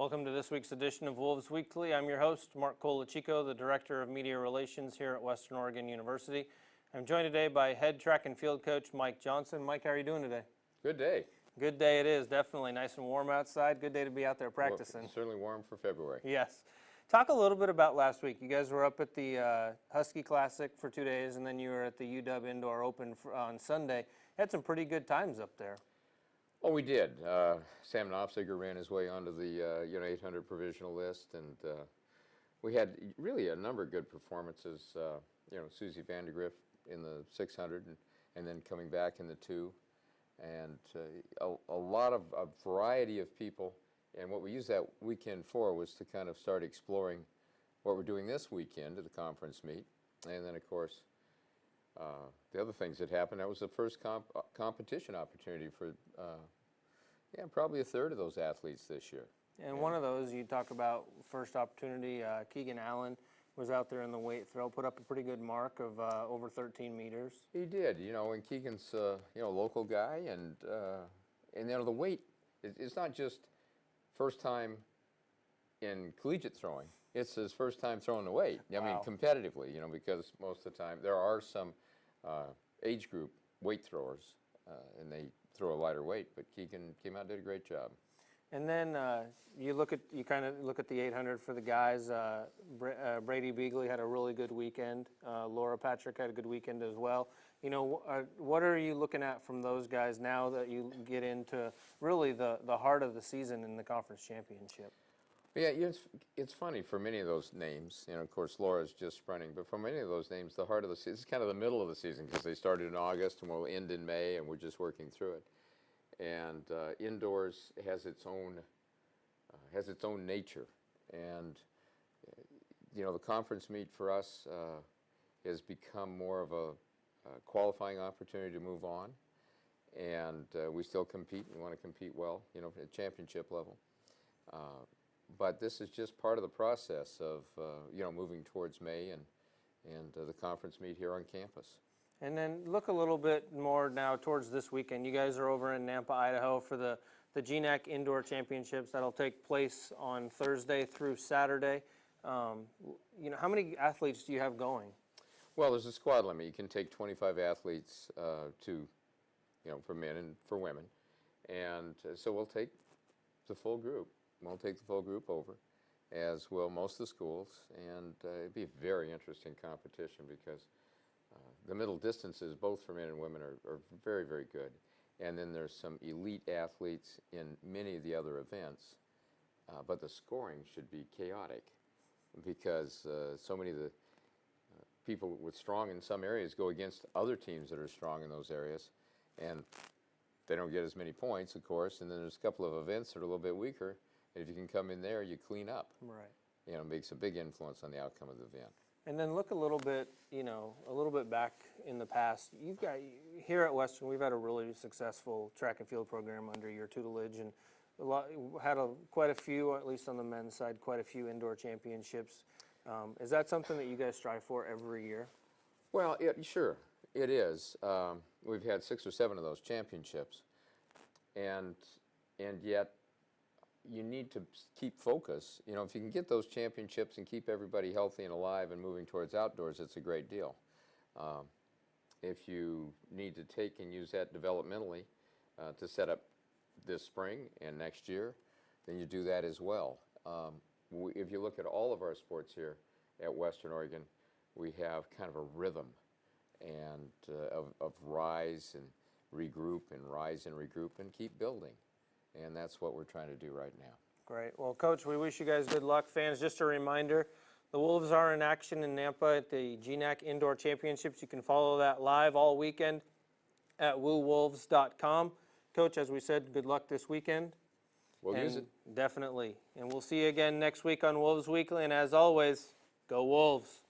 Welcome to this week's edition of Wolves Weekly. I'm your host, Mark Colachico, the Director of Media Relations here at Western Oregon University. I'm joined today by head track and field coach Mike Johnson. Mike, how are you doing today? Good day. Good day it is, definitely. Nice and warm outside. Good day to be out there practicing. Well, certainly warm for February. Yes. Talk a little bit about last week. You guys were up at the Husky Classic for 2 days, and then you were at the UW Indoor Open on Sunday. Had some pretty good times up there. Oh, we did. Sam Knopfziger ran his way onto the 800 provisional list, and we had really a number of good performances. Susie Vandergrift in the 600, and then coming back in the 2, and a lot of a variety of people. And what we used that weekend for was to kind of start exploring what we're doing this weekend at the conference meet, and then of course the other things that happened. That was the first competition opportunity for probably a third of those athletes this year. And one of those, you talk about first opportunity, Keegan Allen was out there in the weight throw, put up a pretty good mark of over 13 meters. He did, and Keegan's a local guy, and the weight, it's not just first time in collegiate throwing. It's his first time throwing the weight. I mean, competitively, because most of the time there are some age group weight throwers, and they throw a lighter weight. But Keegan came out and did a great job. And then you kind of look at the 800 for the guys. Brady Beagley had a really good weekend. Laura Patrick had a good weekend as well. What are you looking at from those guys now that you get into really the heart of the season in the conference championship? Yeah, it's funny for many of those names. Of course, Laura's just sprinting, but for many of those names, the heart of the season is kind of the middle of the season because they started in August and will end in May, and we're just working through it. And indoors has its own nature, and the conference meet for us has become more of a qualifying opportunity to move on, and we still compete. We want to compete well, at championship level. But this is just part of the process of moving towards May and the conference meet here on campus. And then look a little bit more now towards this weekend. You guys are over in Nampa, Idaho for the GNAC Indoor Championships. That'll take place on Thursday through Saturday. How many athletes do you have going? Well, there's a squad limit. You can take 25 athletes for men and for women. And so we'll take the full group. We'll take the full group over, as will most of the schools. And it'd be a very interesting competition because the middle distances, both for men and women, are very, very good. And then there's some elite athletes in many of the other events. But the scoring should be chaotic because so many of the people with strong in some areas go against other teams that are strong in those areas. And they don't get as many points, of course. And then there's a couple of events that are a little bit weaker. And if you can come in there, you clean up. Right. It makes a big influence on the outcome of the event. And then look a little bit back in the past. You've got, here at Western, we've had a really successful track and field program under your tutelage, and quite a few, at least on the men's side, quite a few indoor championships. Is that something that you guys strive for every year? Well, sure, it is. We've had 6 or 7 of those championships, and yet you need to keep focus. If you can get those championships and keep everybody healthy and alive and moving towards outdoors, it's a great deal. If you need to take and use that developmentally to set up this spring and next year, then you do that as well. If you look at all of our sports here at Western Oregon, we have kind of a rhythm and of rise and regroup and rise and regroup and keep building. And that's what we're trying to do right now. Great. Well, Coach, we wish you guys good luck. Fans, just a reminder, the Wolves are in action in Nampa at the GNAC Indoor Championships. You can follow that live all weekend at woowolves.com. Coach, as we said, good luck this weekend. We'll use it. Definitely. And we'll see you again next week on Wolves Weekly. And as always, go Wolves.